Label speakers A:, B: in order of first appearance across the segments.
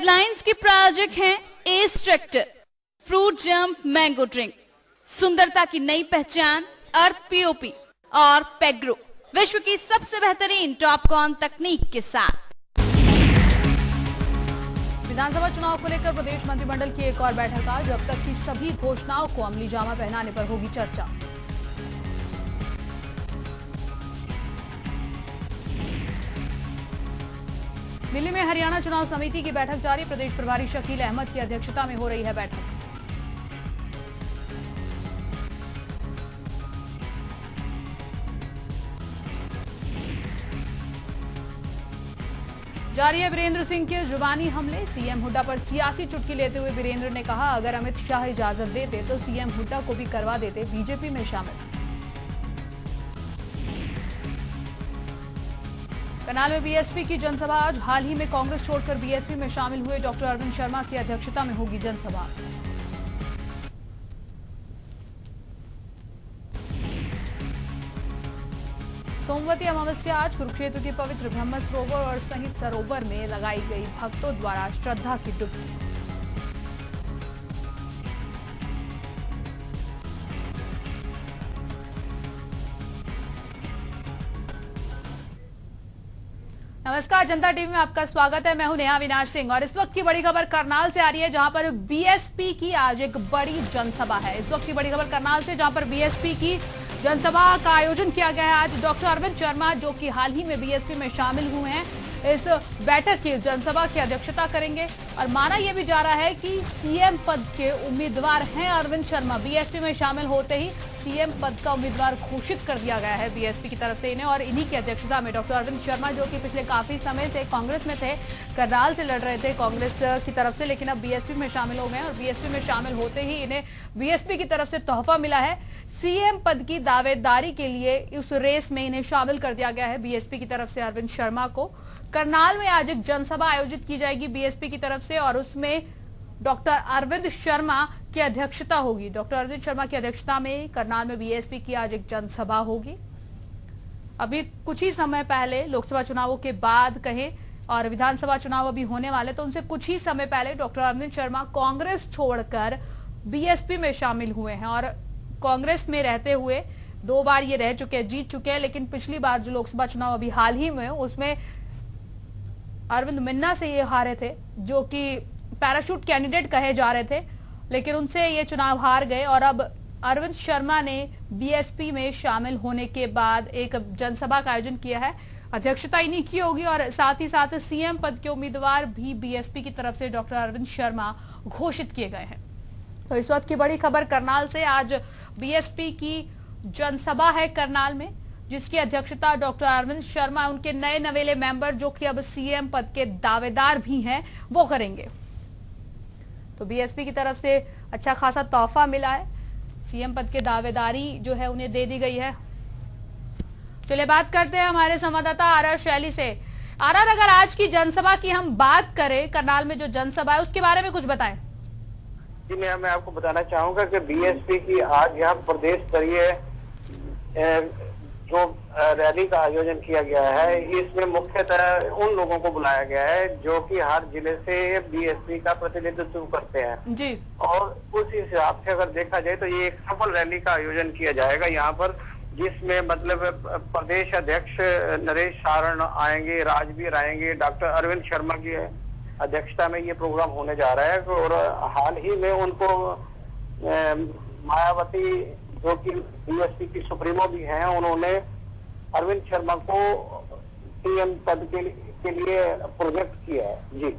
A: Headlines के प्रायोजक हैं S tractor, fruit jump mango drink, सुंदरता की नई पहचान अर्थ पीओपी और पेग्रो, विश्व की सबसे बेहतरीन टॉपकॉर्न तकनीक के साथ।
B: विधानसभा चुनाव को लेकर प्रदेश मंत्रिमंडल की एक और बैठक आज। अब तक की सभी घोषणाओं को अमली जामा पहनाने पर होगी चर्चा। दिल्ली में हरियाणा चुनाव समिति की बैठक जारी। प्रदेश प्रभारी शकील अहमद की अध्यक्षता में हो रही है बैठक। जारी है वीरेंद्र सिंह के जुबानी हमले। सीएम हुड्डा पर सियासी चुटकी लेते हुए वीरेंद्र ने कहा, अगर अमित शाह इजाजत देते तो सीएम हुड्डा को भी करवा देते बीजेपी में शामिल। करनाल में बीएसपी की जनसभा आज। हाल ही में कांग्रेस छोड़कर बीएसपी में शामिल हुए डॉक्टर अरविंद शर्मा की अध्यक्षता में होगी जनसभा। सोमवती अमावस्या आज। कुरुक्षेत्र के पवित्र ब्रह्म सरोवर और सहित सरोवर में लगाई गई भक्तों द्वारा श्रद्धा की डुबकी। नमस्कार, जनता टीवी में आपका स्वागत है। मैं हूं नेहा विनाश सिंह और इस वक्त की बड़ी खबर करनाल से आ रही है, जहां पर बीएसपी की आज एक बड़ी जनसभा है। इस वक्त की बड़ी खबर करनाल से, जहां पर बीएसपी की जनसभा का आयोजन किया गया है आज। डॉक्टर अरविंद शर्मा, जो कि हाल ही में बीएसपी में शामिल हुए हैं, इस बैठक की जनसभा की अध्यक्षता करेंगे। और माना यह भी जा रहा है कि सीएम पद के उम्मीदवार हैं अरविंद शर्मा। बीएसपी में शामिल होते ही सीएम पद का उम्मीदवार घोषित कर दिया गया है बीएसपी की तरफ से इन्हें। और इन्हीं की अध्यक्षता में डॉक्टर अरविंद शर्मा, जो कि पिछले काफी समय से कांग्रेस में थे, करनाल से लड़ रहे थे कांग्रेस की तरफ से, लेकिन अब बीएसपी में शामिल हो गए और बीएसपी में शामिल होते ही इन्हें बीएसपी की तरफ से तोहफा मिला है। सीएम पद की दावेदारी के लिए उस रेस में इन्हें शामिल कर दिया गया है बीएसपी की तरफ से अरविंद शर्मा को। करनाल में आज एक जनसभा आयोजित की जाएगी बीएसपी की तरफ से और उसमें डॉक्टर अरविंद शर्मा की अध्यक्षता होगी। डॉक्टर अरविंद शर्मा की अध्यक्षता में करनाल में बीएसपी की आज एक जनसभा होगी। अभी कुछ ही समय पहले लोकसभा चुनावों के बाद कहें और विधानसभा चुनाव अभी होने वाले, तो उनसे कुछ ही समय पहले डॉक्टर अरविंद शर्मा कांग्रेस छोड़कर बीएसपी में शामिल हुए हैं। और कांग्रेस में रहते हुए 2 बार ये रह चुके हैं, जीत चुके हैं, लेकिन पिछली बार जो लोकसभा चुनाव अभी हाल ही में उसमें अरविंद मिन्ना से ये हारे थे, जो कि पैराशूट कैंडिडेट कहे जा रहे थे, लेकिन उनसे ये चुनाव हार गए। और अब अरविंद शर्मा ने बीएसपी में शामिल होने के बाद एक जनसभा का आयोजन किया है। अध्यक्षता इन्हीं की होगी और साथ ही साथ सीएम पद के उम्मीदवार भी बीएसपी की तरफ से डॉक्टर अरविंद शर्मा घोषित किए गए हैं। तो इस वक्त की बड़ी खबर करनाल से, आज बीएसपी की जनसभा है करनाल में, जिसकी अध्यक्षता डॉक्टर अरविंद शर्मा, उनके नए नवेले मेंबर जो कि अब सीएम पद के दावेदार भी हैं, वो करेंगे। तो बीएसपी की तरफ से अच्छा खासा तोहफा मिला है। सीएम पद के दावेदारी जो है उन्हें दे दी गई है। चलिए बात करते हैं हमारे संवाददाता आर शैली से। आर, अगर आज की जनसभा की हम बात करें, करनाल में जो जनसभा है उसके बारे में कुछ बताएं।
C: जी मैं आपको बताना चाहूंगा कि बीएसपी की आज यहाँ प्रदेश स्तरीय जो रैली का आयोजन किया गया है, इसमें मुख्यतः उन लोगों को बुलाया गया है जो कि हर जिले से बीएसपी का प्रतिनिधित्व करते हैं जी। और उस हिसाब से अगर देखा जाए तो ये एक सफल रैली का आयोजन किया जाएगा यहाँ पर, जिसमें मतलब प्रदेश अध्यक्ष नरेश सारण आएंगे, राजवीर आएंगे, डॉक्टर अरविंद शर्मा की अध्यक्षता में ये प्रोग्राम होने जा रहा है। और हाल ही में उनको मायावती, जो कि बीएसपी की सुप्रीमो भी हैं, उन्होंने अरविंद शर्मा को सीएम पद के लिए प्रोजेक्ट किया है जी।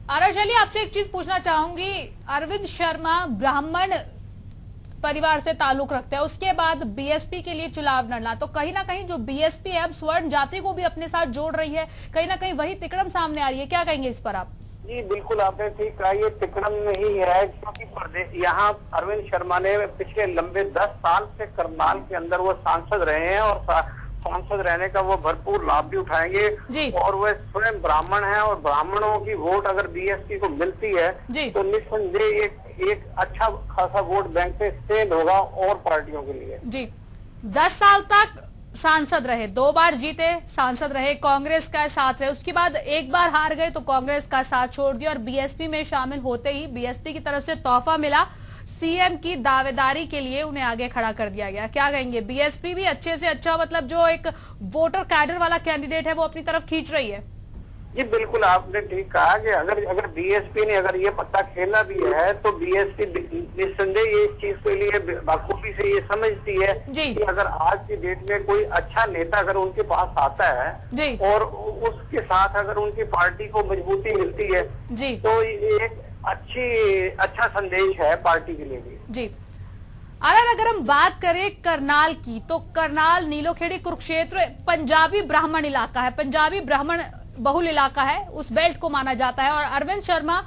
B: आराशैली, आपसे एक चीज पूछना चाहूंगी। अरविंद शर्मा ब्राह्मण परिवार से ताल्लुक रखते हैं, उसके बाद बीएसपी के लिए चुनाव लड़ना, तो कहीं ना कहीं जो बीएसपी है अब स्वर्ण जाति को भी अपने साथ जोड़ रही है, कहीं ना कहीं वही तिकड़म सामने आ रही है, क्या कहेंगे इस पर आप?
C: जी बिल्कुल, आपने ठीक कहा, ये तिकड़म नहीं है, क्योंकि प्रदेश यहाँ अरविंद शर्मा ने पिछले लंबे 10 साल से करनाल के अंदर वो सांसद रहे हैं और सांसद रहने का वो भरपूर लाभ भी उठाएंगे। और वह स्वयं ब्राह्मण है और ब्राह्मणों की वोट अगर बीएसपी को मिलती है तो निस्संदेह एक अच्छा खासा वोट बैंक से सेंड होगा और पार्टियों के लिए।
B: जी, 10 साल तक सांसद रहे, 2 बार जीते, सांसद रहे, कांग्रेस का साथ रहे, उसके बाद एक बार हार गए तो कांग्रेस का साथ छोड़ दिया और बीएसपी में शामिल होते ही बीएसपी की तरफ से तोहफा मिला, सीएम की दावेदारी के लिए उन्हें आगे खड़ा कर दिया गया। क्या कहेंगे, बीएसपी भी अच्छे से अच्छा, मतलब जो एक वोटर कैडर वाला कैंडिडेट है वो अपनी तरफ खींच रही है?
C: जी बिल्कुल, आपने ठीक कहा कि अगर बीएसपी ने अगर ये पत्ता खेला भी है तो बीएसपी निस्संदेह ये इस चीज के लिए बखूबी से ये समझती है कि अगर आज की डेट में कोई अच्छा नेता अगर उनके पास आता है और उसके साथ अगर उनकी पार्टी को मजबूती मिलती है तो ये एक अच्छा संदेश है पार्टी के लिए भी।
B: जी अगर हम बात करें करनाल की, तो करनाल, नीलोखेड़ी, कुरुक्षेत्र पंजाबी ब्राह्मण इलाका है, पंजाबी ब्राह्मण बहुल इलाका है, उस बेल्ट को माना जाता है और अरविंद शर्मा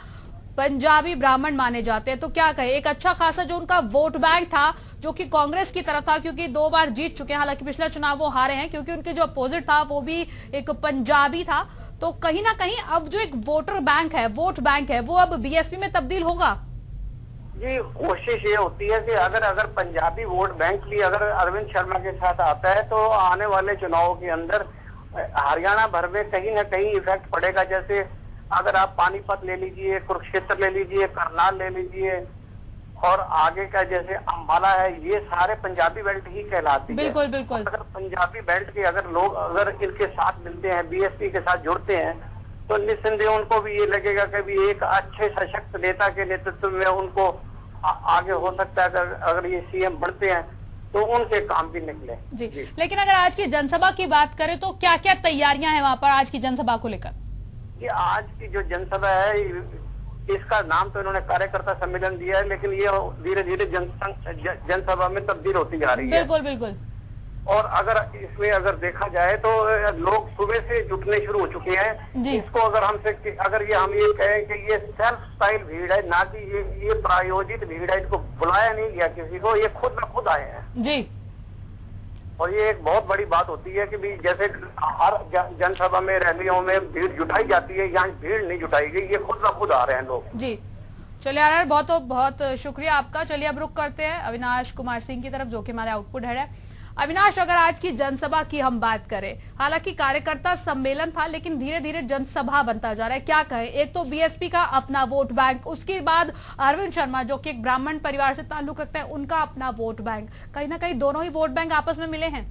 B: पंजाबी ब्राह्मण माने जाते हैं। तो क्या कहे, एक अच्छा खासा जो उनका वोट बैंक था जो कि कांग्रेस की तरफ था, क्योंकि 2 बार जीत चुके हैं, हालांकि पिछला चुनाव वो हारे हैं, क्योंकि उनके जो अपोजिट था वो भी एक पंजाबी था, तो कहीं ना कहीं अब जो एक वोटर बैंक है, वोट बैंक है, वो अब बीएसपी में तब्दील होगा।
C: जी कोशिश ये होती है कि अगर पंजाबी वोट बैंक भी अगर अरविंद शर्मा के साथ आता है तो आने वाले चुनाव के अंदर हरियाणा भर में कहीं ना कहीं इफेक्ट पड़ेगा। जैसे अगर आप पानीपत ले लीजिए, कुरुक्षेत्र ले लीजिए, करनाल ले लीजिए और आगे का जैसे अंबाला है, ये सारे पंजाबी बेल्ट ही कहलाती है।
B: बिल्कुल बिल्कुल।
C: अगर पंजाबी बेल्ट के अगर लोग अगर इनके साथ मिलते हैं, बीएसपी के साथ जुड़ते हैं, तो निस्संदेह उनको भी ये लगेगा कि भी एक अच्छे सशक्त नेता के नेतृत्व में उनको आगे हो सकता है। अगर ये सीएम बढ़ते हैं तो उनके काम भी निकले।
B: जी। लेकिन अगर आज की जनसभा की बात करें तो क्या क्या तैयारियां हैं वहां पर आज की जनसभा को लेकर?
C: ये आज की जो जनसभा है, इसका नाम तो इन्होंने कार्यकर्ता सम्मेलन दिया है, लेकिन ये धीरे धीरे जनसभा में तब्दील होती जा रही है।
B: बिल्कुल बिल्कुल।
C: और अगर इसमें अगर देखा जाए तो लोग सुबह से जुटने शुरू हो चुके हैं। इसको अगर अगर हम ये कहें कि ये सेल्फ स्टाइल भीड़ है, ना कि ये प्रायोजित भीड़ है, इनको बुलाया नहीं गया किसी को, ये खुद ब खुद आए हैं। जी। और ये एक बहुत बड़ी बात होती है कि भी जैसे हर जनसभा में, रैलियों में भीड़ जुटाई जाती है, यहाँ भीड़ नहीं जुटाई गई, ये खुद ब खुद आ रहे हैं लोग। जी
B: चलिए यार, बहुत बहुत शुक्रिया आपका। चलिए अब रुक करते हैं अविनाश कुमार सिंह की तरफ, जो कि हमारे आउटपुट हेड है। अविनाश, अगर आज की जनसभा की हम बात करें, हालांकि कार्यकर्ता सम्मेलन था लेकिन धीरे धीरे जनसभा बनता जा रहा है, क्या कहें? एक तो बीएसपी का अपना वोट बैंक, उसके बाद अरविंद शर्मा जो कि एक ब्राह्मण परिवार से ताल्लुक रखता है, उनका अपना वोट बैंक, कहीं ना कहीं दोनों ही वोट बैंक आपस में मिले हैं।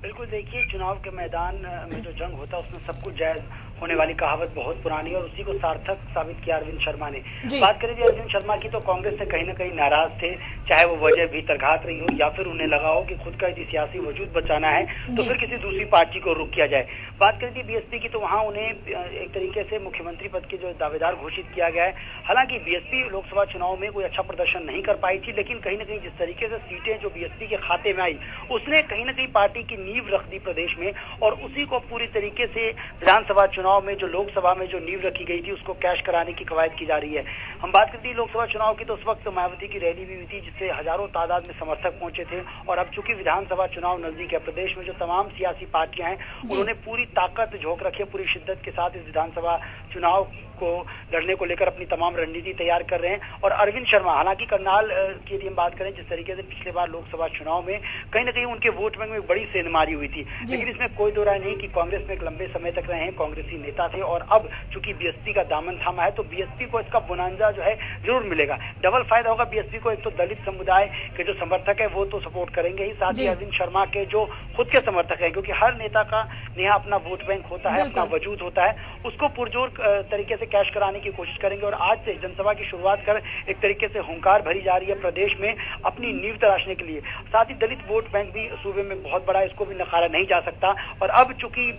D: बिल्कुल, देखिए चुनाव के मैदान में जो जंग होता है उसमें सब कुछ जायज होने वाली कहावत बहुत पुरानी है और उसी को सार्थक साबित किया अरविंद शर्मा ने। बात करें अरविंद शर्मा की, तो कांग्रेस से कहीं ना कहीं नाराज थे, चाहे वो वजह भीतरघात रही हो या फिर उन्हें लगा हो कि खुद का यदि सियासी वजूद बचाना है तो फिर किसी दूसरी पार्टी को रुख किया जाए। बात करें बीएसपी की, तो वहाँ उन्हें एक तरीके से मुख्यमंत्री पद के जो दावेदार घोषित किया गया है। हालांकि बीएसपी लोकसभा चुनाव में कोई अच्छा प्रदर्शन नहीं कर पाई थी, लेकिन कहीं ना कहीं जिस तरीके से सीटें जो बीएसपी के खाते में आई, उसने कहीं ना कहीं पार्टी की नींव रख दी प्रदेश में, और उसी को पूरी तरीके से विधानसभा चुनाव में जो लोकसभा में जो नींव रखी गई थी उसको कैश कराने की कवायद की जा रही है। हम बात करते हैं लोकसभा चुनाव की, तो उस वक्त मायावती की रैली भी हुई थी जिससे हजारों तादाद में समर्थक पहुंचे थे। और अब चूंकि विधानसभा चुनाव नजदीक है, प्रदेश में जो तमाम सियासी पार्टियां हैं उन्होंने पूरी ताकत झोंक रखी है, पूरी शिद्दत के साथ इस विधानसभा चुनाव को लड़ने को लेकर अपनी तमाम रणनीति तैयार कर रहे हैं। और अरविंद शर्मा, हालांकि करनाल की यदि हम बात करें, जिस तरीके से पिछले बार लोकसभा चुनाव में कहीं ना कहीं उनके वोट बैंक में बड़ी सेंधमारी हुई थी, लेकिन इसमें कोई दो राय नहीं कि कांग्रेस में एक लंबे समय तक रहे हैं, कांग्रेसी नेता थे, और अब चूंकि बीएसपी का दामन थामा है तो बीएसपी को इसका बोनांजा जो है जरूर मिलेगा। डबल फायदा होगा बीएसपी को, एक तो दलित समुदाय के जो समर्थक है वो तो सपोर्ट करेंगे ही, साथ ही अरविंद शर्मा के जो खुद के समर्थक है, क्योंकि हर नेता का नेहा अपना वोट बैंक होता है, अपना वजूद होता है, उसको पुरजोर तरीके से कैश कराने की कोशिश करेंगे। और आज से जनसभा की शुरुआत कर एक तरीके से हुंकार भरी जा रही है प्रदेश में अपनी नींव तराशने के लिए। साथ ही दलित वोट बैंक भी सूबे में बहुत बड़ा, इसको भी नकारा नहीं जा सकता। और अब चूंकि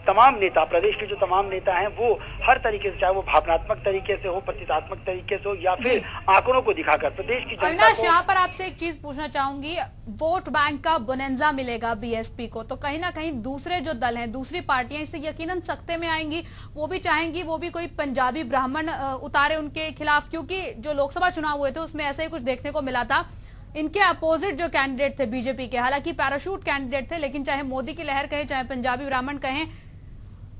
D: तमाम नेता, प्रदेश के जो तमाम नेता हैं, वो हर तरीके से, चाहे वो भावनात्मक तरीके से हो, प्रतीकात्मक तरीके से हो, या फिर आंकड़ों को दिखाकर प्रदेश की जनता को।
B: यहाँ पर आपसे एक चीज पूछना चाहूंगी, वोट बैंक का बोनंजा मिलेगा बीएसपी को, तो कहीं ना कहीं दूसरे जो दल हैं, दूसरी पार्टियां इससे यकीनन सख्ते में आएंगी, वो भी चाहेंगी वो भी कोई पंजाबी ब्राह्मण उतारे उनके खिलाफ, क्योंकि जो लोकसभा चुनाव हुए थे उसमें ऐसा ही कुछ देखने को मिला था। इनके अपोजिट जो कैंडिडेट थे बीजेपी के, हालांकि पैराशूट कैंडिडेट थे, लेकिन चाहे मोदी की लहर कहे, चाहे पंजाबी ब्राह्मण कहें,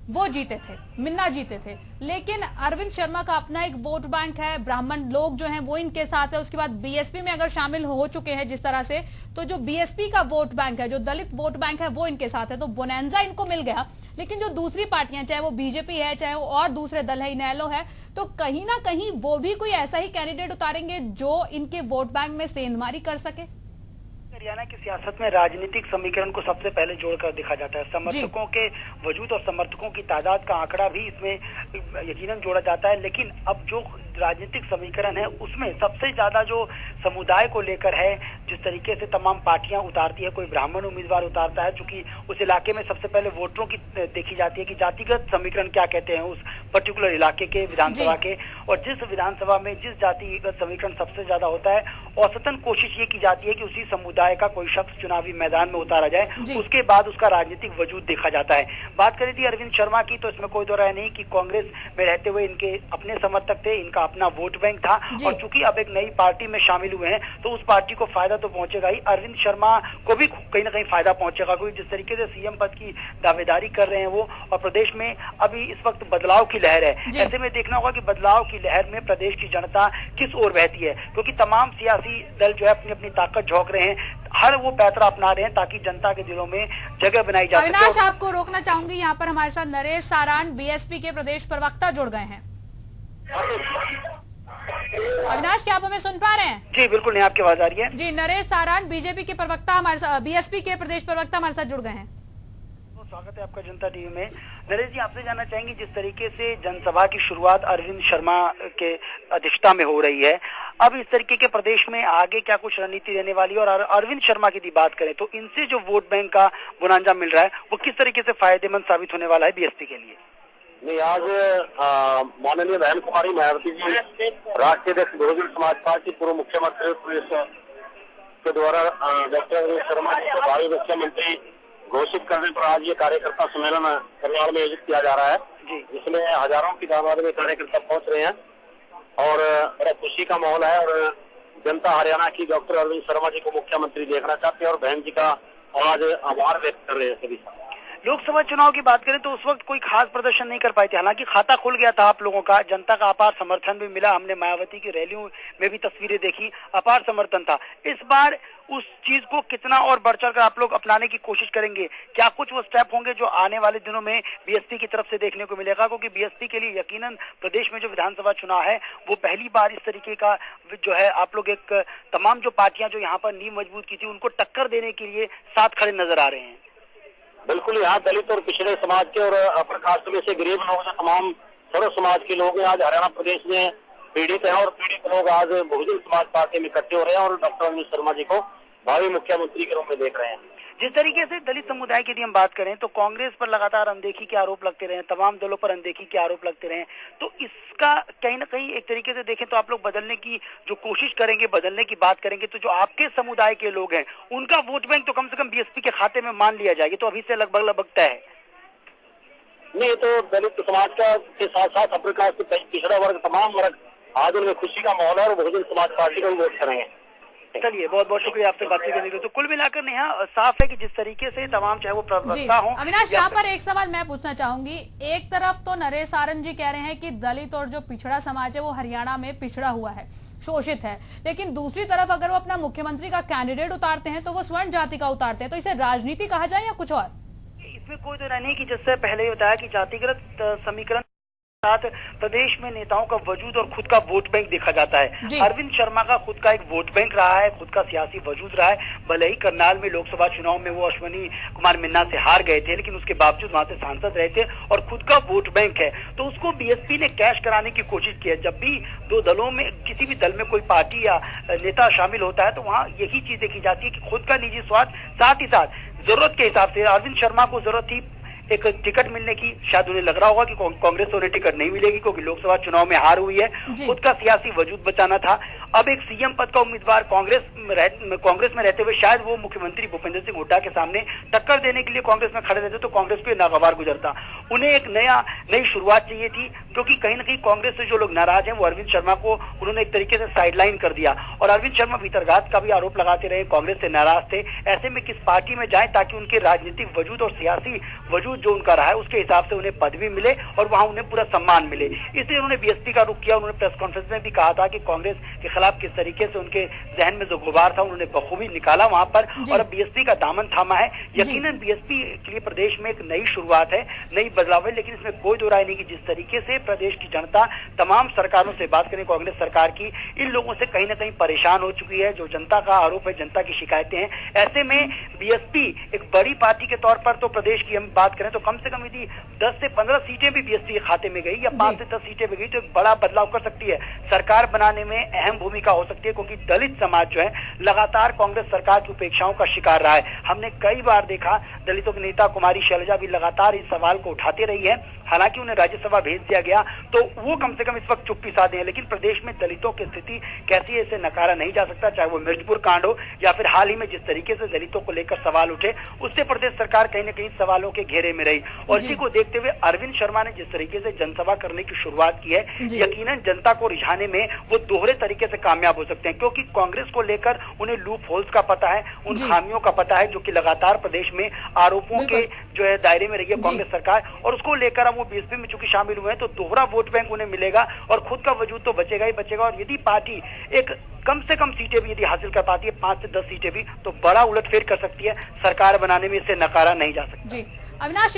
B: वो जीते थे, मिन्ना जीते थे। लेकिन अरविंद शर्मा का अपना एक वोट बैंक है, ब्राह्मण लोग जो हैं वो इनके साथ है। उसके बाद बीएसपी में अगर शामिल हो चुके हैं जिस तरह से, तो जो बीएसपी का वोट बैंक है, जो दलित वोट बैंक है, वो इनके साथ है। तो बोनेंजा इनको मिल गया। लेकिन जो दूसरी पार्टियां, चाहे वो बीजेपी है, चाहे वो और दूसरे दल है, इनेलो है, तो कहीं ना कहीं वो भी कोई ऐसा ही कैंडिडेट उतारेंगे जो इनके वोट बैंक में सेंधमारी कर सके।
D: हरियाणा की सियासत में राजनीतिक समीकरण को सबसे पहले जोड़कर देखा जाता है। समर्थकों के वजूद और समर्थकों की तादाद का आंकड़ा भी इसमें यकीनन जोड़ा जाता है। लेकिन अब जो राजनीतिक समीकरण है उसमें सबसे ज्यादा जो समुदाय को लेकर है, जिस तरीके से तमाम पार्टियां उतारती है, कोई ब्राह्मण उम्मीदवार उतारता है, चूंकि उस इलाके में सबसे पहले वोटरों की देखी जाती है कि जातिगत समीकरण क्या कहते हैं उस पर्टिकुलर इलाके के विधानसभा के। और जिस विधानसभा में जिस जातिगत समीकरण सबसे ज्यादा होता है, औसतन कोशिश ये की जाती है कि उसी समुदाय का कोई शख्स चुनावी मैदान में उतारा जाए, उसके बाद उसका राजनीतिक वजूद देखा जाता है। बात करें थी अरविंद शर्मा की, तो इसमें कोई दो राय नहीं कि कांग्रेस में रहते हुए इनके अपने समर्थक थे, इनका अपना वोट बैंक था। और चूंकि अब एक नई पार्टी में शामिल हुए हैं तो उस पार्टी को फायदा तो पहुंचेगा ही, अरविंद शर्मा को भी कहीं ना कहीं फायदा पहुंचेगा। क्योंकि जिस तरीके से सीएम पद की दावेदारी कर रहे हैं वो, और प्रदेश में अभी इस वक्त बदलाव की लहर है, ऐसे में देखना होगा कि बदलाव की लहर में प्रदेश की जनता किस ओर बहती है। क्योंकि तमाम सियासी दल जो है अपनी अपनी ताकत झोंक रहे हैं, हर वो पैतरा अपना रहे हैं ताकि जनता के दिलों में जगह बनाई जा सके।
B: अविनाश, आपको रोकना चाहूंगी, यहाँ पर हमारे साथ नरेश सारान बीएसपी के प्रदेश प्रवक्ता जुड़ गए हैं। अविनाश, क्या आप हमें सुन पा रहे हैं?
D: जी बिल्कुल, नहीं आपकी आवाज आ रही है।
B: जी, नरेश सारान बीजेपी के प्रवक्ता हमारे साथ, बीएसपी के प्रदेश प्रवक्ता हमारे साथ जुड़ गए हैं।
D: स्वागत है आपका जनता टीवी में। नरेश जी, आपसे जानना चाहेंगे, जिस तरीके से जनसभा की शुरुआत अरविंद शर्मा के अध्यक्षता में हो रही है, अब इस तरीके के प्रदेश में आगे क्या कुछ रणनीति रहने वाली है? और अरविंद शर्मा की बात करें तो इनसे जो वोट बैंक का बुनांजा मिल रहा है वो किस तरीके से फायदेमंद साबित होने वाला है बीएसपी के लिए?
E: नहीं, आज माननीय बहन कुमारी मायावती जी, राष्ट्रीय अध्यक्ष बहुजन समाज पार्टी, पूर्व मुख्यमंत्री के द्वारा डॉक्टर अरविंद शर्मा जी को भावी मुख्यमंत्री घोषित करने पर आज ये कार्यकर्ता सम्मेलन करनाल में आयोजित किया जा रहा है, जिसमें हजारों की तादाद में कार्यकर्ता पहुंच रहे हैं और बड़ा खुशी का माहौल है। और जनता हरियाणा की डॉक्टर अरविंद शर्मा जी को मुख्यमंत्री देखना चाहते हैं और बहन जी का आज आभार व्यक्त कर रहे हैं सभी।
D: लोकसभा चुनाव की बात करें तो उस वक्त कोई खास प्रदर्शन नहीं कर पाए थे, हालांकि खाता खुल गया था आप लोगों का, जनता का अपार समर्थन भी मिला। हमने मायावती की रैलियों में भी तस्वीरें देखी, अपार समर्थन था। इस बार उस चीज को कितना और बढ़ चढ़कर आप लोग अपनाने की कोशिश करेंगे? क्या कुछ वो स्टेप होंगे जो आने वाले दिनों में बीएसपी की तरफ से देखने को मिलेगा? क्योंकि बीएसपी के लिए यकीनन प्रदेश में जो विधानसभा चुनाव है वो पहली बार इस तरीके का जो है, आप लोग एक तमाम जो पार्टियां जो यहाँ पर नींव मजबूत की थी उनको टक्कर देने के लिए साथ खड़े नजर आ रहे हैं।
E: बिल्कुल, यहाँ दलित और पिछड़े समाज के और अपर कास्ट में से गरीब लोग, जो तमाम सर्व समाज के लोग हैं, आज हरियाणा प्रदेश में पीड़ित हैं और पीड़ित लोग आज बहुजन समाज पार्टी में इकट्ठे हो रहे हैं और डॉक्टर अरविंद शर्मा जी को भावी मुख्यमंत्री के रूप में देख रहे हैं।
D: जिस तरीके से दलित समुदाय की यदि हम बात करें तो कांग्रेस पर लगातार अनदेखी के आरोप लगते रहे, तमाम दलों पर अनदेखी के आरोप लगते रहे, तो इसका कहीं ना कहीं एक तरीके से देखें तो आप लोग बदलने की जो कोशिश करेंगे, बदलने की बात करेंगे, तो जो आपके समुदाय के लोग हैं उनका वोट बैंक तो कम से कम बीएसपी के खाते में मान लिया जाएगी, तो अभी से लगभग तय है।
E: नहीं, तो दलित समाज का के साथ साथ अपर कास्ट पिछड़ा वर्ग, तमाम वर्ग आज उनमें खुशी का माहौल है और बहुजन समाज पार्टी को वोट करेंगे।
D: चलिए, बहुत बहुत शुक्रिया आपसे बातचीत करने के लिए। तो कुल मिलाकर नेहा साफ है कि जिस तरीके से तमाम चाहे वो प्रवक्ता हो।
B: अविनाश, यहाँ पर एक सवाल मैं पूछना चाहूंगी। एक तरफ तो नरेश सारन जी कह रहे हैं कि दलित और जो पिछड़ा समाज है वो हरियाणा में पिछड़ा हुआ है, शोषित है, लेकिन दूसरी तरफ अगर वो अपना मुख्यमंत्री का कैंडिडेट उतारते हैं तो वो स्वर्ण जाति का उतारते हैं, तो इसे राजनीति कहा जाए या कुछ और?
D: इसमें कोई तो नहीं कि जिससे पहले ही बताया कि जातिगत समीकरण साथ प्रदेश में नेताओं का वजूद और खुद का वोट बैंक देखा जाता है। अरविंद शर्मा का खुद का एक वोट बैंक रहा है, खुद का सियासी वजूद रहा है। भले ही करनाल में लोकसभा चुनाव में वो अश्विनी कुमार मिन्ना से हार गए थे, लेकिन उसके बावजूद वहां से सांसद रहे थे और खुद का वोट बैंक है, तो उसको बीएसपी ने कैश कराने की कोशिश की है। जब भी दो दलों में किसी भी दल में कोई पार्टी या नेता शामिल होता है तो वहाँ यही चीज देखी जाती है कि खुद का निजी स्वार्थ, साथ ही साथ जरूरत के हिसाब से अरविंद शर्मा को जरूरत थी एक टिकट मिलने की, शायद उन्हें लग रहा होगा कि कांग्रेस से उन्हें टिकट नहीं मिलेगी क्योंकि लोकसभा चुनाव में हार हुई है, खुद का सियासी वजूद बचाना था। अब एक सीएम पद का उम्मीदवार कांग्रेस में रहते हुए शायद वो मुख्यमंत्री भूपेंद्र सिंह हुड्डा के सामने टक्कर देने के लिए कांग्रेस में खड़े रहते तो कांग्रेस पे नागवार गुजरता। उन्हें एक नई शुरुआत चाहिए थी, क्योंकि कहीं ना कहीं कांग्रेस से जो लोग नाराज हैं वो अरविंद शर्मा को उन्होंने एक तरीके से साइडलाइन कर दिया और अरविंद शर्मा भीतरघात का भी आरोप लगाते रहे, कांग्रेस से नाराज थे। ऐसे में किस पार्टी में जाए ताकि उनके राजनीतिक वजूद और सियासी वजूद एटीट्यूड जो उनका रहा है उसके हिसाब से उन्हें पद भी मिले और वहां उन्हें पूरा सम्मान मिले। इसलिए उन्होंने बीएसपी का रुख किया। उन्होंने प्रेस कॉन्फ्रेंस में भी कहा था कि कांग्रेस के खिलाफ किस तरीके से उनके जहन में जो गुबार था उन्होंने बखूबी निकाला वहां पर, और अब बीएसपी का दामन थामा है। यकीनन बीएसपी के लिए प्रदेश में एक नई शुरुआत है, नई बदलाव है, लेकिन इसमें कोई दो राय नहीं कि जिस तरीके से प्रदेश की जनता तमाम सरकारों से, बात करें कांग्रेस सरकार की, इन लोगों से कहीं ना कहीं परेशान हो चुकी है। जो जनता का आरोप है, जनता की शिकायतें हैं, ऐसे में बीएसपी एक बड़ी पार्टी के तौर पर तो प्रदेश की हम बात करें तो कम से कम यदि 10 से 15 सीटें भी बीएसपी के खाते में गई या 5 से 10 सीटें भी गई तो एक बड़ा बदलाव कर सकती है, सरकार बनाने में अहम भूमिका हो सकती है। क्योंकि दलित समाज जो है लगातार कांग्रेस सरकार की उपेक्षाओं का शिकार रहा है। हमने कई बार देखा दलितों के नेता कुमारी शैलजा भी लगातार इस सवाल को उठाते रही है। हालांकि उन्हें राज्यसभा भेज दिया गया तो वो कम से कम इस वक्त चुप्पी साधे हैं, लेकिन प्रदेश में दलितों की स्थिति कैसी है इसे नकारा नहीं जा सकता, चाहे वो मिर्जपुर कांड हो या फिर हाल ही में जिस तरीके से दलितों को लेकर सवाल उठे, उससे प्रदेश सरकार कहीं न कहीं सवालों के घेरे में रही। और इसी को देखते हुए अरविंद शर्मा ने जिस तरीके से जनसभा करने की शुरुआत की है, यकीनन जनता को रिझाने में वो दोहरे तरीके से कामयाब हो सकते हैं। क्योंकि कांग्रेस को लेकर उन्हें लूप होल्स का पता है, उन खामियों का पता है जो कि लगातार प्रदेश में आरोपों के जो है दायरे में रही है कांग्रेस सरकार, और उसको लेकर वो बीएसपी में चूंकि शामिल हुए हैं तो दोहरा वोट बैंक उन्हें मिलेगा और खुद का वजूद तो बचेगा ही बचेगा। और यदि पार्टी एक कम से कम सीटें भी यदि हासिल कर पाती है, 5 से 10 सीटें भी, तो बड़ा उलटफेर कर सकती है, सरकार बनाने में इसे नकारा नहीं जा सकता।
B: जी अविनाश,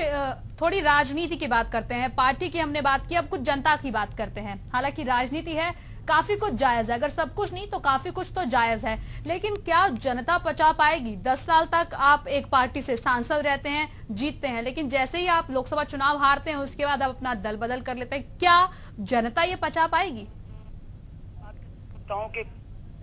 B: थोड़ी राजनीति की बात करते हैं। पार्टी की हमने बात की, अब कुछ जनता की बात करते हैं। हालांकि राजनीति है, काफी कुछ जायज है, अगर सब कुछ नहीं तो काफी कुछ तो जायज है, लेकिन क्या जनता पचा पाएगी? 10 साल तक आप एक पार्टी से सांसद रहते हैं, जीतते हैं, लेकिन जैसे ही आप लोकसभा चुनाव हारते हैं उसके बाद आप अपना दल बदल कर लेते हैं। क्या जनता ये पचा पाएगी?
D: के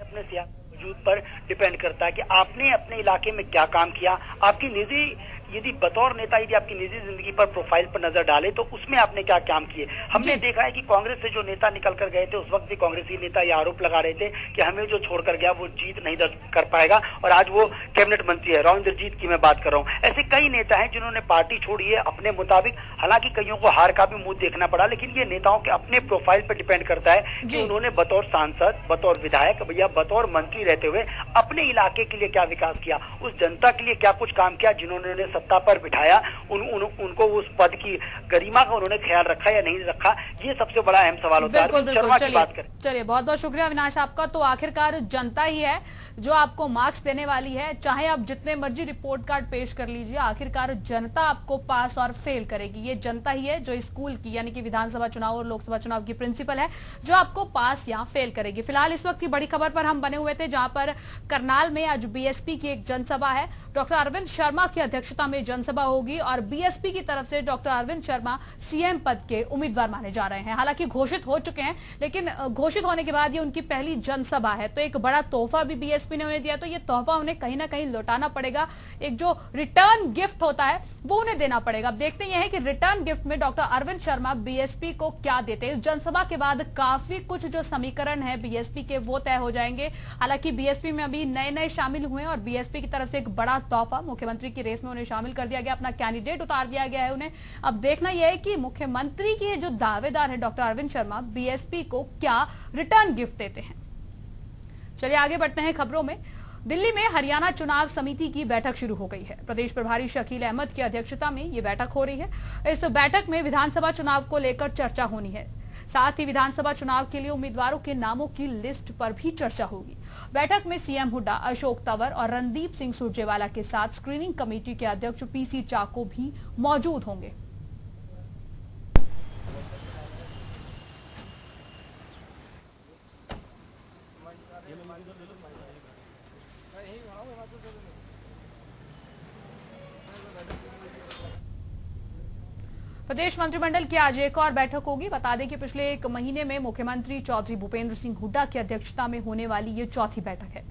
D: अपने सियासी वजूद पर डिपेंड करता है कि आपने अपने इलाके में क्या काम किया। आपकी निजी यदि बतौर नेता यदि आपकी निजी जिंदगी पर प्रोफाइल पर नजर डाले तो उसमें आपने क्या काम किए। हमने देखा है कि कांग्रेस से जो नेता निकल कर गए थे उस वक्त भी कांग्रेसी नेता ये आरोप लगा रहे थे कि हमें जो छोड़कर गया वो जीत नहीं दर्ज कर पाएगा, और आज वो कैबिनेट मंत्री है। राव इंद्रजीत की मैं बात कर रहा हूँ। ऐसे कई नेता हैं जिन्होंने पार्टी छोड़ी है अपने मुताबिक, हालांकि कईयों को हार का भी मुंह देखना पड़ा, लेकिन ये नेताओं के अपने प्रोफाइल पर डिपेंड करता है कि उन्होंने बतौर सांसद, बतौर विधायक या बतौर मंत्री रहते हुए अपने इलाके के लिए क्या विकास किया, उस जनता के लिए क्या कुछ काम किया जिन्होंने उन्हें सत्ता पर बिठाया, उनको उस पद की गरिमा का उन्होंने ख्याल रखा या नहीं रखा, ये सबसे बड़ा अहम सवाल होता है।
B: चलिए बहुत बहुत शुक्रिया अविनाश आपका। तो आखिरकार जनता ही है जो आपको मार्क्स देने वाली है, चाहे आप जितने मर्जी रिपोर्ट कार्ड पेश कर लीजिए, आखिरकार जनता आपको पास और फेल करेगी। ये जनता ही है जो स्कूल की यानी कि विधानसभा चुनाव और लोकसभा चुनाव की प्रिंसिपल है, जो आपको पास या फेल करेगी। फिलहाल इस वक्त की बड़ी खबर पर हम बने हुए थे, जहां पर करनाल में आज बीएसपी की एक जनसभा है। डॉक्टर अरविंद शर्मा की अध्यक्षता में जनसभा होगी और बीएसपी की तरफ से डॉक्टर अरविंद शर्मा सीएम पद के उम्मीदवार माने जा रहे हैं। हालांकि घोषित हो चुके हैं, लेकिन घोषित होने के बाद ये उनकी पहली जनसभा है, तो एक बड़ा तोहफा भी बीएसपी ने उन्हें दिया, तो ये तोहफा उन्हें कहीं ना कहीं लौटाना पड़ेगा। एक जो रिटर्न गिफ्ट होता है वो उन्हें देना पड़ेगा। अब देखते हैं कि रिटर्न गिफ्ट में डॉक्टर अरविंद शर्मा बीएसपी को क्या देते हैं। इस जनसभा के बाद काफी कुछ जो समीकरण है बीएसपी के वो तय हो जाएंगे। हालांकि बीएसपी में अभी नए नए शामिल हुए हैं और बीएसपी की तरफ से एक बड़ा तोहफा, मुख्यमंत्री की रेस में उन्हें शामिल कर दिया गया, अपना कैंडिडेट उतार दिया गया है उन्हें। अब देखना यह है कि मुख्यमंत्री के जो दावेदार है डॉक्टर अरविंद शर्मा बीएसपी को क्या रिटर्न गिफ्ट देते हैं। चलिए आगे बढ़ते हैं खबरों में। दिल्ली में हरियाणा चुनाव समिति की बैठक शुरू हो गई है। प्रदेश प्रभारी शकील अहमद की अध्यक्षता में यह बैठक हो रही है। इस बैठक में विधानसभा चुनाव को लेकर चर्चा होनी है, साथ ही विधानसभा चुनाव के लिए उम्मीदवारों के नामों की लिस्ट पर भी चर्चा होगी। बैठक में सीएम हुड्डा, अशोक तंवर और रणदीप सिंह सुरजेवाला के साथ स्क्रीनिंग कमेटी के अध्यक्ष पीसी चाको भी मौजूद होंगे। प्रदेश मंत्रिमंडल की आज एक और बैठक होगी। बता दें कि पिछले एक महीने में मुख्यमंत्री चौधरी भूपेंद्र सिंह हुड्डा की अध्यक्षता में होने वाली ये चौथी बैठक है।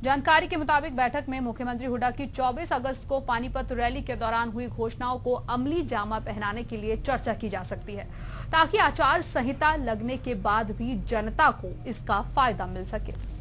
B: जानकारी के मुताबिक बैठक में मुख्यमंत्री हुड्डा की 24 अगस्त को पानीपत रैली के दौरान हुई घोषणाओं को अमली जामा पहनाने के लिए चर्चा की जा सकती है, ताकि आचार संहिता लगने के बाद भी जनता को इसका फायदा मिल सके।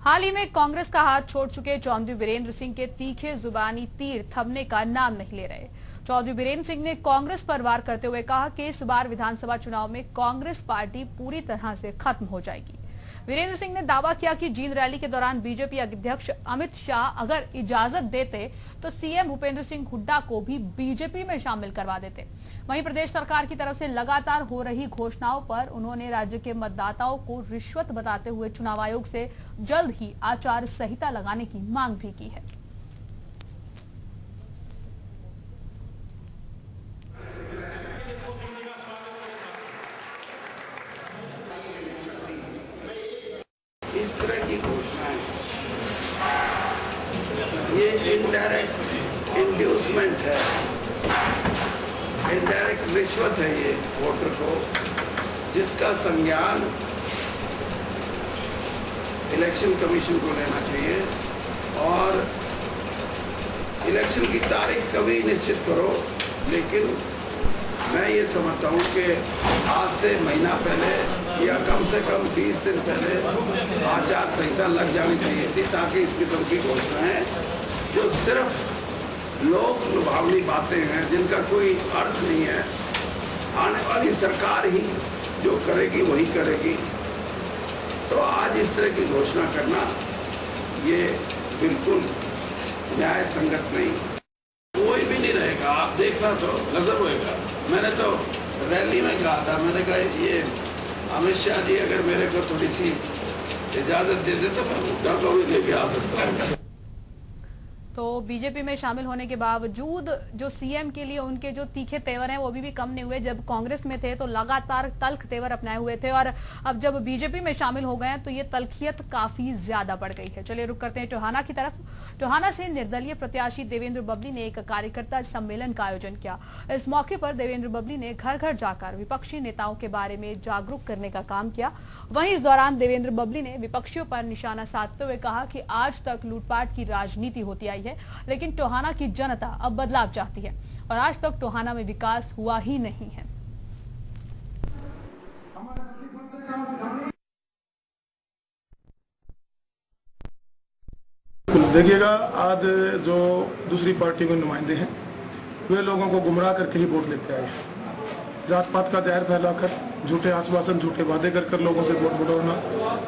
B: हाल ही में कांग्रेस का हाथ छोड़ चुके चौधरी वीरेंद्र सिंह के तीखे जुबानी तीर थमने का नाम नहीं ले रहे। चौधरी वीरेंद्र सिंह ने कांग्रेस पर वार करते हुए कहा कि इस बार विधानसभा चुनाव में कांग्रेस पार्टी पूरी तरह से खत्म हो जाएगी। वीरेंद्र सिंह ने दावा किया कि जींद रैली के दौरान बीजेपी अध्यक्ष अमित शाह अगर इजाजत देते तो सीएम भूपेंद्र सिंह हुड्डा को भी बीजेपी में शामिल करवा देते। वहीं प्रदेश सरकार की तरफ से लगातार हो रही घोषणाओं पर उन्होंने राज्य के मतदाताओं को रिश्वत बताते हुए चुनाव आयोग से जल्द ही आचार संहिता लगाने की मांग भी की है।
F: इस तरह की घोषणाएं ये इनडायरेक्ट इंड्यूसमेंट है, इनडायरेक्ट रिश्वत है ये वोटर को, जिसका संज्ञान इलेक्शन कमीशन को लेना चाहिए। और इलेक्शन की तारीख कभी निश्चित करो, लेकिन मैं ये समझता हूँ कि आज से महीना पहले या कम से कम 20 दिन पहले आचार संहिता लग जानी चाहिए थी, ताकि इस किस्म की घोषणाएं जो सिर्फ लोक लुभावनी बातें हैं, जिनका कोई अर्थ नहीं है, आने वाली सरकार ही जो करेगी वही करेगी, तो आज इस तरह की घोषणा करना ये बिल्कुल न्याय संगत नहीं। कोई भी नहीं रहेगा, आप देखना तो गजब होएगा। मैंने तो रैली में कहा था, मैंने कहा ये अमित शाह जी अगर मेरे को थोड़ी सी इजाजत दे दे तो मैं हुड्डा को भी लेके आ सकता हूँ।
B: तो बीजेपी में शामिल होने के बावजूद जो सीएम के लिए उनके जो तीखे तेवर हैं वो अभी भी कम नहीं हुए। जब कांग्रेस में थे तो लगातार तल्ख तेवर अपनाए हुए थे, और अब जब बीजेपी में शामिल हो गए हैं तो ये तल्खियत काफी ज्यादा बढ़ गई है। चलिए रुक करते हैं टोहाना की तरफ। टोहाना से निर्दलीय प्रत्याशी देवेंद्र बबली ने एक कार्यकर्ता सम्मेलन का आयोजन किया। इस मौके पर देवेंद्र बबली ने घर घर जाकर विपक्षी नेताओं के बारे में जागरूक करने का काम किया। वहीं इस दौरान देवेंद्र बबली ने विपक्षियों पर निशाना साधते हुए कहा कि आज तक लूटपाट की राजनीति होती आई है, लेकिन टोहाना की जनता अब बदलाव चाहती है, और आज तक टोहाना में विकास हुआ ही नहीं है।
G: देखिएगा, आज जो दूसरी पार्टी के नुमाइंदे हैं वे लोगों को गुमराह करके ही वोट लेते आए, जात पात का जहर फैलाकर, झूठे आश्वासन, झूठे वादे कर लोगों से वोट बटोरना।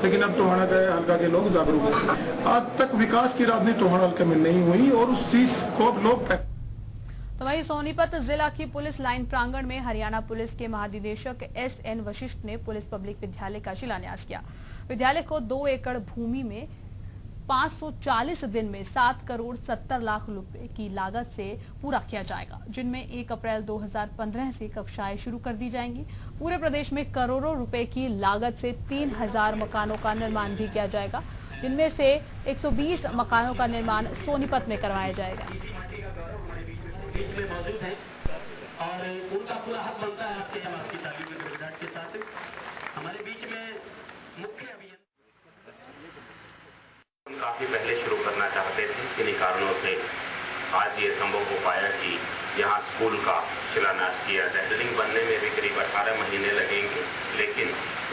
G: लेकिन अब टोहाना के हल्का के लोग जागरूक हैं। आज तक विकास की राजनीति टोहाना हल्के में नहीं हुई, और उस चीज को लोग।
B: तो वहीं सोनीपत जिला की पुलिस लाइन प्रांगण में हरियाणा पुलिस के महानिदेशक SN वशिष्ठ ने पुलिस पब्लिक विद्यालय का शिलान्यास किया। विद्यालय को 2 एकड़ भूमि में 540 दिन में 7 करोड़ 70 लाख रुपए की लागत से पूरा किया जाएगा, जिनमें 1 अप्रैल 2015 से कक्षाएं शुरू कर दी जाएंगी। पूरे प्रदेश में करोड़ों रुपए की लागत से 3000 मकानों का निर्माण भी किया जाएगा, जिनमें से 120 मकानों का निर्माण सोनीपत में करवाया जाएगा।
H: और उनका पूरा हक बनता है आपके जमात की तालीम के साथ। हमारे बीच में मुख्य अभियान काफी पहले शुरू करना चाहते थे, किन्हीं कारणों से आज ये संभव हो पाया कि यहाँ स्कूल का शिलान्यास किया जाए। बिल्डिंग बनने में भी करीब 18 महीने लगेंगे, लेकिन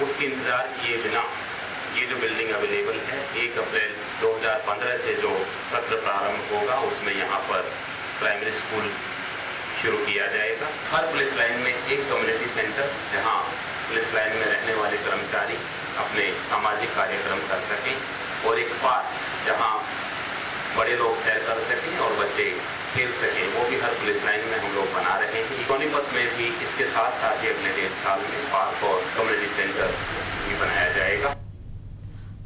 H: उसके इंतजार किए बिना ये जो बिल्डिंग अवेलेबल है, 1 अप्रैल 2015 से जो सत्र प्रारंभ होगा उसमें यहाँ पर प्राइमरी स्कूल शुरू किया जाएगा। हर पुलिस लाइन में एक कम्युनिटी सेंटर, जहाँ पुलिस लाइन में रहने वाले कर्मचारी अपने सामाजिक कार्यक्रम कर सकें, और एक पार्क जहाँ बड़े लोग सैर कर सकें और बच्चे खेल सकें, वो भी हर पुलिस लाइन में हम लोग बना रहे हैं। सोनीपत में भी इसके साथ साथ ही अगले 1.5 साल में पार्क और कम्युनिटी सेंटर भी बनाया जाएगा।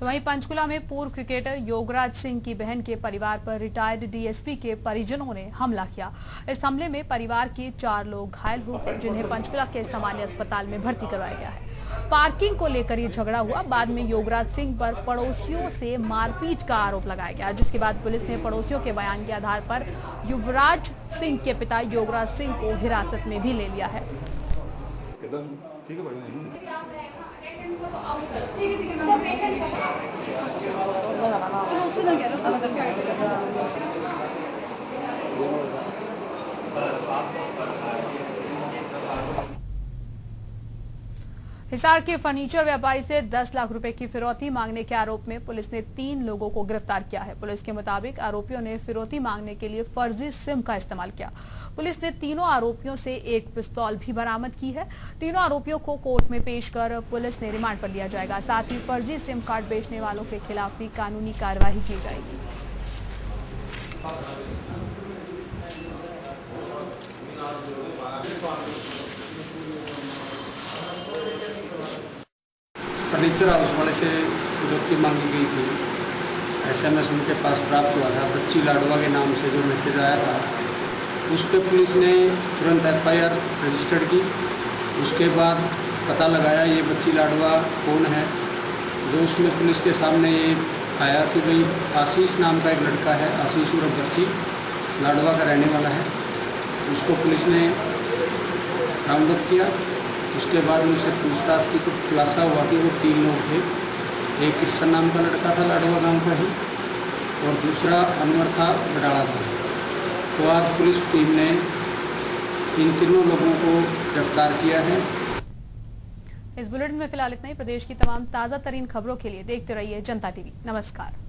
B: तो वहीं पंचकुला में पूर्व क्रिकेटर योगराज सिंह की बहन के परिवार पर रिटायर्ड डीएसपी के परिजनों ने हमला किया। इस हमले में परिवार के 4 लोग घायल हो गए, जिन्हें पंचकुला के सामान्य अस्पताल में भर्ती करवाया गया है। पार्किंग को लेकर ये झगड़ा हुआ। बाद में योगराज सिंह पर पड़ोसियों से मारपीट का आरोप लगाया गया, जिसके बाद पुलिस ने पड़ोसियों के बयान के आधार पर युवराज सिंह के पिता योगराज सिंह को हिरासत में भी ले लिया है। हिसार के फर्नीचर व्यापारी से 10 लाख रुपए की फिरौती मांगने के आरोप में पुलिस ने 3 लोगों को गिरफ्तार किया है। पुलिस के मुताबिक आरोपियों ने फिरौती मांगने के लिए फर्जी सिम का इस्तेमाल किया। पुलिस ने तीनों आरोपियों से एक पिस्तौल भी बरामद की है। तीनों आरोपियों को कोर्ट में पेश कर पुलिस ने रिमांड पर लिया जाएगा। साथ ही फर्जी सिम कार्ड बेचने वालों के खिलाफ भी कानूनी कार्रवाई की जाएगी।
I: फर्नीचर हाउस वाले से फिरौती मांगी गई थी। SMS उनके पास प्राप्त हुआ था। बच्ची लाडवा के नाम से जो मैसेज आया था, उस पर पुलिस ने तुरंत FIR रजिस्टर्ड की। उसके बाद पता लगाया ये बच्ची लाडवा कौन है। जो उसमें पुलिस के सामने ये आया कि भाई आशीष नाम का एक लड़का है, आशीष उर्फ बच्ची लाडवा का रहने वाला है। उसको पुलिस ने राउंड अप किया। उसके बाद उनसे पूछताछ की तो खुलासा हुआ कि वो 3 लोग थे। एक कृष्ण नाम का लड़का था लाडवा गांव का ही, और दूसरा अनवर था बडाला का। तो आज पुलिस टीम ने इन तीनों लोगों को गिरफ्तार किया है।
B: इस बुलेटिन में फिलहाल इतना ही। प्रदेश की तमाम ताज़ा तरीन खबरों के लिए देखते रहिए जनता टीवी। नमस्कार।